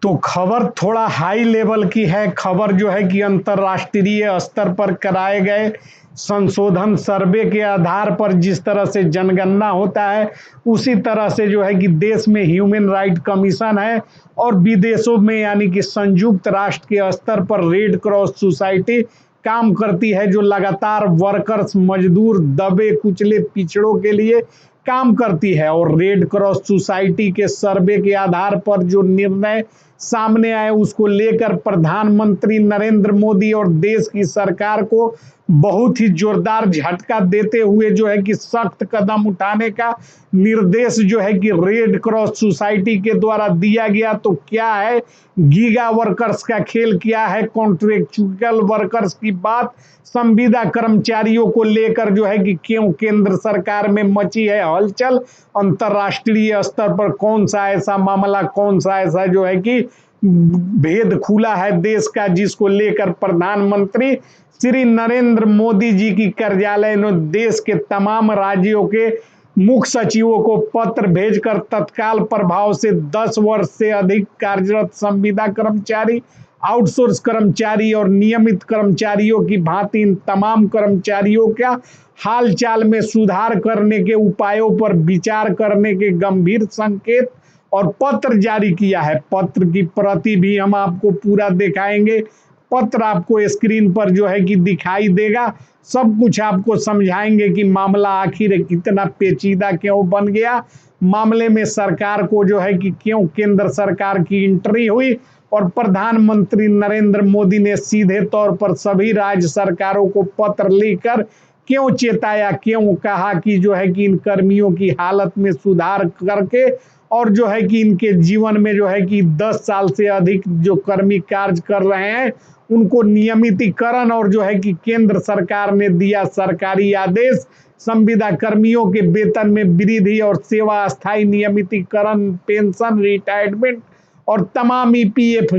तो खबर थोड़ा हाई लेवल की है। खबर जो है कि अंतर्राष्ट्रीय स्तर पर कराए गए संशोधन सर्वे के आधार पर जिस तरह से जनगणना होता है, उसी तरह से जो है कि देश में ह्यूमन राइट कमीशन है और विदेशों में यानी कि संयुक्त राष्ट्र के स्तर पर रेड क्रॉस सोसाइटी काम करती है, जो लगातार वर्कर्स, मजदूर, दबे कुचले पिछड़ों के लिए काम करती है। और रेड क्रॉस सोसाइटी के सर्वे के आधार पर जो निर्णय सामने आए, उसको लेकर प्रधानमंत्री नरेंद्र मोदी और देश की सरकार को बहुत ही जोरदार झटका देते हुए जो है कि सख्त कदम उठाने का निर्देश जो है कि रेड क्रॉस सोसाइटी के द्वारा दिया गया। तो क्या है गीगा वर्कर्स का खेल, क्या है कॉन्ट्रेक्चुअल वर्कर्स की बात, संविदा कर्मचारियों को लेकर जो है कि क्यों केंद्र सरकार में मची है हलचल, अंतर्राष्ट्रीय स्तर पर कौन सा ऐसा मामला, कौन सा ऐसा जो है कि भेद खुला है देश का, जिसको लेकर प्रधानमंत्री श्री नरेंद्र मोदी जी की कार्यालय ने देश के तमाम राज्यों के मुख्य सचिवों को पत्र भेजकर तत्काल प्रभाव से 10 वर्ष से अधिक कार्यरत संविदा कर्मचारी, आउटसोर्स कर्मचारी और नियमित कर्मचारियों की भांति इन तमाम कर्मचारियों का हाल चाल में सुधार करने के उपायों पर विचार करने के गंभीर संकेत और पत्र जारी किया है। पत्र की प्रति भी हम आपको पूरा दिखाएंगे। पत्र आपको स्क्रीन पर जो है कि दिखाई देगा। सब कुछ आपको समझाएंगे कि मामला आखिर कितना पेचीदा क्यों बन गया, मामले में सरकार को जो है कि क्यों केंद्र सरकार की एंट्री हुई और प्रधानमंत्री नरेंद्र मोदी ने सीधे तौर पर सभी राज्य सरकारों को पत्र लिखकर क्यों चेताया, क्यों कहा कि जो है कि इन कर्मियों की हालत में सुधार करके और जो है कि इनके जीवन में जो है कि 10 साल से अधिक जो कर्मी कार्य कर रहे हैं उनको नियमितीकरण और जो है कि केंद्र सरकार ने दिया सरकारी आदेश संविदा कर्मियों के वेतन में वृद्धि और सेवा स्थायी नियमितीकरण, पेंशन, रिटायरमेंट और तमाम ईपीएफ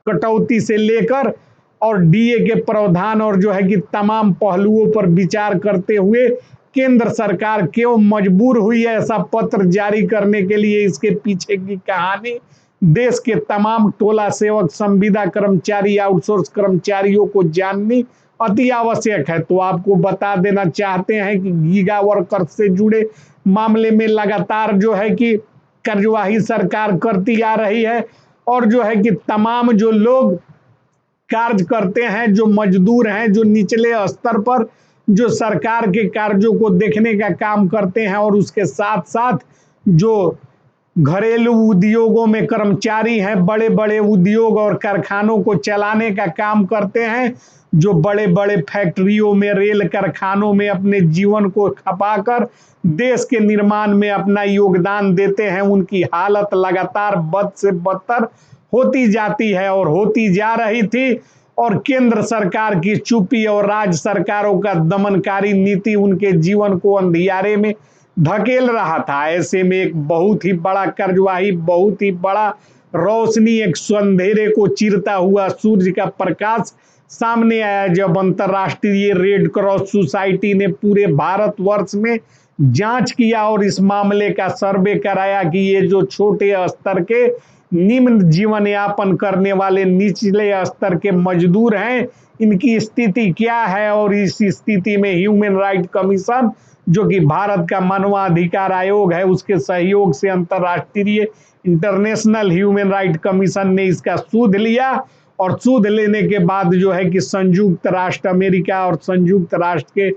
कटौती से लेकर और डीए के प्रावधान और जो है कि तमाम पहलुओं पर विचार करते हुए केंद्र सरकार क्यों मजबूर हुई है ऐसा पत्र जारी करने के लिए, इसके पीछे की कहानी देश के तमाम टोला सेवक, संविदा कर्मचारी, आउटसोर्स कर्मचारियों को जाननी अति आवश्यक है। तो आपको बता देना चाहते हैं कि गीगा वर्कर्स से जुड़े मामले में लगातार जो है कि कार्यवाही सरकार करती आ रही है और जो है कि तमाम जो लोग कार्य करते हैं, जो मजदूर हैं, जो निचले स्तर पर जो सरकार के कार्यों को देखने का काम करते हैं और उसके साथ साथ जो घरेलू उद्योगों में कर्मचारी हैं, बड़े बड़े उद्योग और कारखानों को चलाने का काम करते हैं, जो बड़े बड़े फैक्ट्रियों में, रेल कारखानों में अपने जीवन को खपाकर देश के निर्माण में अपना योगदान देते हैं, उनकी हालत लगातार बद से बदतर होती जाती है और होती जा रही थी। और केंद्र सरकार की चुप्पी और राज्य सरकारों का दमनकारी नीति उनके जीवन को अंधियारे में धकेल रहा था। ऐसे में एक बहुत ही बड़ा कार्यवाही, बहुत ही बड़ा रोशनी, एक अंधेरे को चीरता हुआ सूर्य का प्रकाश सामने आया जब अंतर्राष्ट्रीय रेड क्रॉस सोसाइटी ने पूरे भारतवर्ष में जांच किया और इस मामले का सर्वे कराया कि ये जो छोटे स्तर के निम्न जीवन यापन करने वाले निचले स्तर के मजदूर हैं, इनकी स्थिति क्या है। और इस स्थिति में ह्यूमन राइट कमीशन, जो कि भारत का मानवाधिकार आयोग है, उसके सहयोग से अंतर्राष्ट्रीय इंटरनेशनल ह्यूमन राइट कमीशन ने इसका सूद लिया और सूद लेने के बाद जो है कि संयुक्त राष्ट्र अमेरिका और संयुक्त राष्ट्र के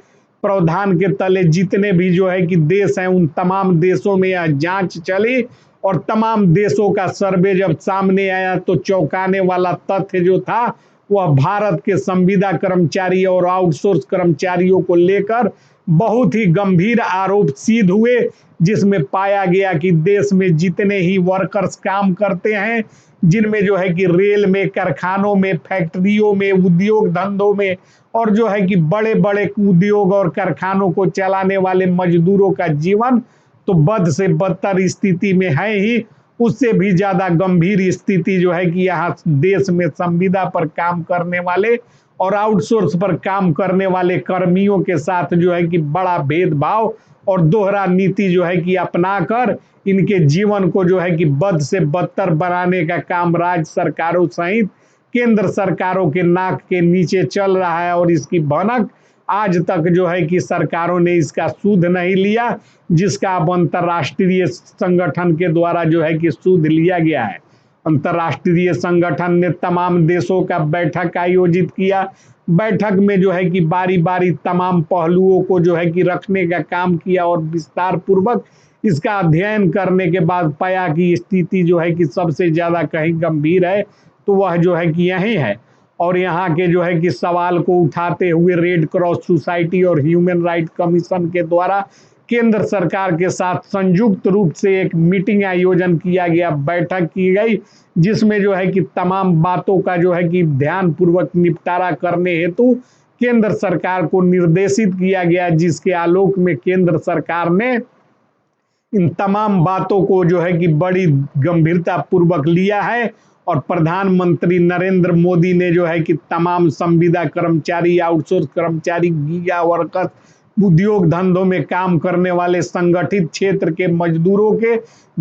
प्रावधान के तले जितने भी जो है कि देश हैं, उन तमाम देशों में यह जांच चली और तमाम देशों का सर्वे जब सामने आया तो चौंकाने वाला तथ्य जो था वह भारत के संविदा कर्मचारी और आउटसोर्स कर्मचारियों को लेकर बहुत ही गंभीर आरोप सिद्ध हुए, जिसमें पाया गया कि देश में जितने ही वर्कर्स काम करते हैं, जिनमें जो है कि रेल में, कारखानों में, फैक्ट्रियों में, उद्योग धंधों में और जो है कि बड़े बड़े उद्योग और कारखानों को चलाने वाले मजदूरों का जीवन तो बद से बदतर स्थिति में है ही, उससे भी ज्यादा गंभीर स्थिति जो है कि यहाँ देश में संविदा पर काम करने वाले और आउटसोर्स पर काम करने वाले कर्मियों के साथ जो है कि बड़ा भेदभाव और दोहरा नीति जो है कि अपनाकर इनके जीवन को जो है कि बद से बदतर बनाने का काम राज्य सरकारों सहित केंद्र सरकारों के नाक के नीचे चल रहा है। और इसकी भनक आज तक जो है कि सरकारों ने इसका सूद नहीं लिया, जिसका अब अंतर्राष्ट्रीय संगठन के द्वारा जो है कि सूद लिया गया है। अंतर्राष्ट्रीय संगठन ने तमाम देशों का बैठक आयोजित किया। बैठक में जो है कि बारी बारी तमाम पहलुओं को जो है कि रखने का काम किया और विस्तार पूर्वक इसका अध्ययन करने के बाद पाया कि स्थिति जो है कि सबसे ज़्यादा कहीं गंभीर है तो वह जो है कि यही है। और यहाँ के जो है कि सवाल को उठाते हुए रेड क्रॉस सोसाइटी और ह्यूमन राइट कमीशन के द्वारा केंद्र सरकार के साथ संयुक्त रूप से एक मीटिंग आयोजन किया गया, बैठक की गई, जिसमें जो है कि तमाम बातों का जो है कि ध्यान पूर्वक निपटारा करने हेतु केंद्र सरकार को निर्देशित किया गया, जिसके आलोक में केंद्र सरकार ने इन तमाम बातों को जो है कि बड़ी गंभीरता पूर्वक लिया है। और प्रधानमंत्री नरेंद्र मोदी ने जो है कि तमाम संविदा कर्मचारी, आउटसोर्स कर्मचारी, गीगा वर्कर्स, उद्योग धंधों में काम करने वाले संगठित क्षेत्र के मजदूरों के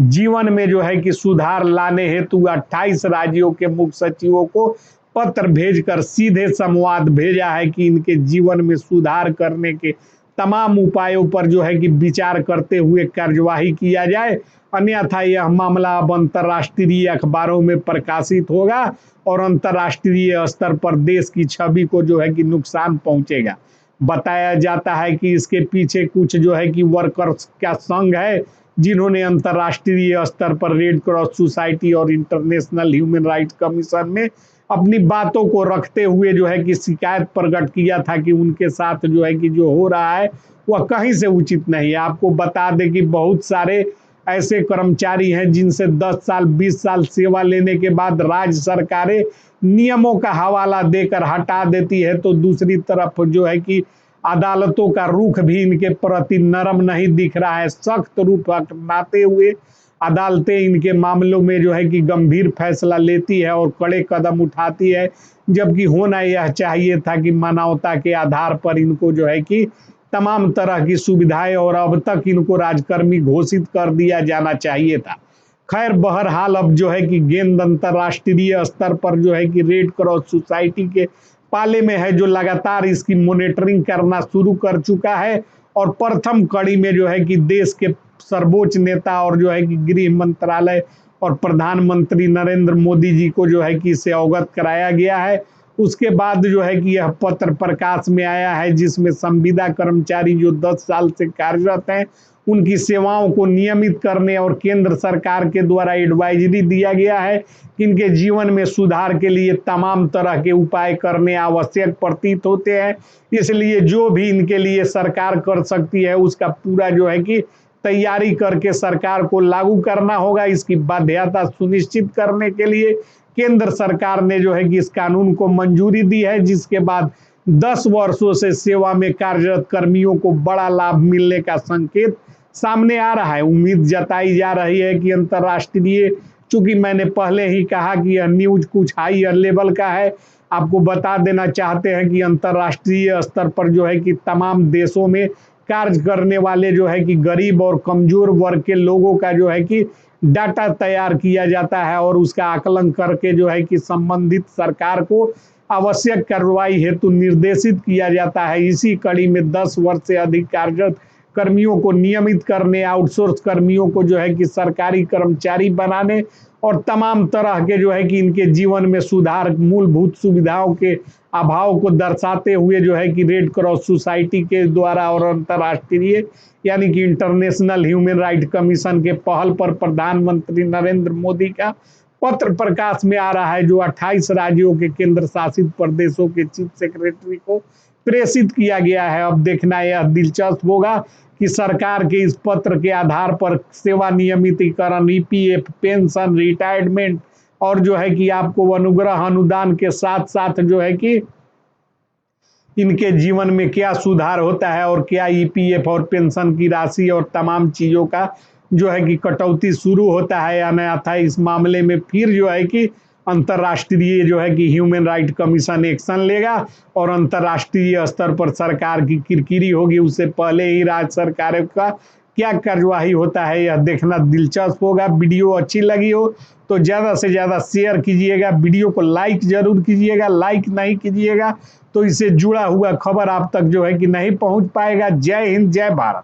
जीवन में जो है कि सुधार लाने हेतु 28 राज्यों के मुख्य सचिवों को पत्र भेजकर सीधे संवाद भेजा है कि इनके जीवन में सुधार करने के तमाम उपायों पर जो है कि विचार करते हुए कार्यवाही किया जाए, अन्यथा यह मामला अब अंतर्राष्ट्रीय अखबारों में प्रकाशित होगा और अंतर्राष्ट्रीय स्तर पर देश की छवि को जो है कि नुकसान पहुंचेगा। बताया जाता है कि इसके पीछे कुछ जो है कि वर्कर्स का संघ है, जिन्होंने अंतर्राष्ट्रीय स्तर पर रेड क्रॉस सोसाइटी और इंटरनेशनल ह्यूमन राइट्स कमीशन में अपनी बातों को रखते हुए जो है कि शिकायत प्रकट किया था कि उनके साथ जो है कि जो हो रहा है वह कहीं से उचित नहीं है। आपको बता दें कि बहुत सारे ऐसे कर्मचारी हैं जिनसे 10 साल 20 साल सेवा लेने के बाद राज्य सरकारें नियमों का हवाला देकर हटा देती है, तो दूसरी तरफ जो है कि अदालतों का रुख भी इनके प्रति नरम नहीं दिख रहा है। सख्त रुख अपनाते हुए अदालतें इनके मामलों में जो है कि गंभीर फैसला लेती है और कड़े कदम उठाती है, जबकि होना यह चाहिए था कि मानवता के आधार पर इनको जो है कि तमाम तरह की सुविधाएं और अब तक इनको राजकर्मी घोषित कर दिया जाना चाहिए था। खैर, बहरहाल अब जो है कि गेंद अंतर्राष्ट्रीय स्तर पर जो है कि रेड क्रॉस सोसाइटी के पाले में है, जो लगातार इसकी मॉनिटरिंग करना शुरू कर चुका है। और प्रथम कड़ी में जो है कि देश के सर्वोच्च नेता और जो है कि गृह मंत्रालय और प्रधानमंत्री नरेंद्र मोदी जी को जो है कि इससे अवगत कराया गया है। उसके बाद जो है कि यह पत्र प्रकाश में आया है, जिसमें संविदा कर्मचारी जो 10 साल से कार्यरत हैं उनकी सेवाओं को नियमित करने और केंद्र सरकार के द्वारा एडवाइजरी दिया गया है कि इनके जीवन में सुधार के लिए तमाम तरह के उपाय करने आवश्यक प्रतीत होते हैं। इसलिए जो भी इनके लिए सरकार कर सकती है उसका पूरा जो है कि तैयारी करके सरकार को लागू करना होगा। इसकी बाध्यता सुनिश्चित करने के लिए केंद्र सरकार ने जो है कि इस कानून को मंजूरी दी है, जिसके बाद 10 वर्षों से सेवा में कार्यरत कर्मियों को बड़ा लाभ मिलने का संकेत सामने आ रहा है। उम्मीद जताई जा रही है कि अंतर्राष्ट्रीय, चूंकि मैंने पहले ही कहा कि यह न्यूज कुछ हाई लेवल का है, आपको बता देना चाहते हैं कि अंतर्राष्ट्रीय स्तर पर जो है कि तमाम देशों में कार्य करने वाले जो है कि गरीब और कमजोर वर्ग के लोगों का जो है कि डाटा तैयार किया जाता है और उसका आकलन करके जो है कि संबंधित सरकार को आवश्यक कार्रवाई हेतु निर्देशित किया जाता है। इसी कड़ी में 10 वर्ष से अधिक कार्यरत कर्मियों को नियमित करने, आउटसोर्स कर्मियों को जो है कि सरकारी कर्मचारी बनाने और तमाम तरह के जो है कि इनके जीवन में सुधार, मूलभूत सुविधाओं के अभाव को दर्शाते हुए जो है कि रेड क्रॉस सोसाइटी के द्वारा और अंतर्राष्ट्रीय यानी कि इंटरनेशनल ह्यूमन राइट कमीशन के पहल पर प्रधानमंत्री नरेंद्र मोदी का पत्र प्रकाश में आ रहा है, जो 28 राज्यों के केंद्र शासित प्रदेशों के चीफ सेक्रेटरी को प्रेषित किया गया है। अब देखना यह दिलचस्प होगा कि सरकार के इस पत्र के आधार पर सेवा नियमितीकरण, ईपीएफ, पेंशन, रिटायरमेंट और जो है कि आपको अनुग्रह अनुदान के साथ साथ जो है कि इनके जीवन में क्या सुधार होता है और क्या ईपीएफ और पेंशन की राशि और तमाम चीज़ों का जो है कि कटौती शुरू होता है या नहीं, था इस मामले में फिर जो है कि अंतर्राष्ट्रीय जो है कि ह्यूमन राइट कमीशन एक्शन लेगा और अंतर्राष्ट्रीय स्तर पर सरकार की किरकिरी होगी। उससे पहले ही राज्य सरकारों का क्या कार्यवाही होता है यह देखना दिलचस्प होगा। वीडियो अच्छी लगी हो तो ज़्यादा से ज़्यादा शेयर कीजिएगा, वीडियो को लाइक ज़रूर कीजिएगा। लाइक नहीं कीजिएगा तो इससे जुड़ा हुआ खबर आप तक जो है कि नहीं पहुंच पाएगा। जय हिंद, जय भारत।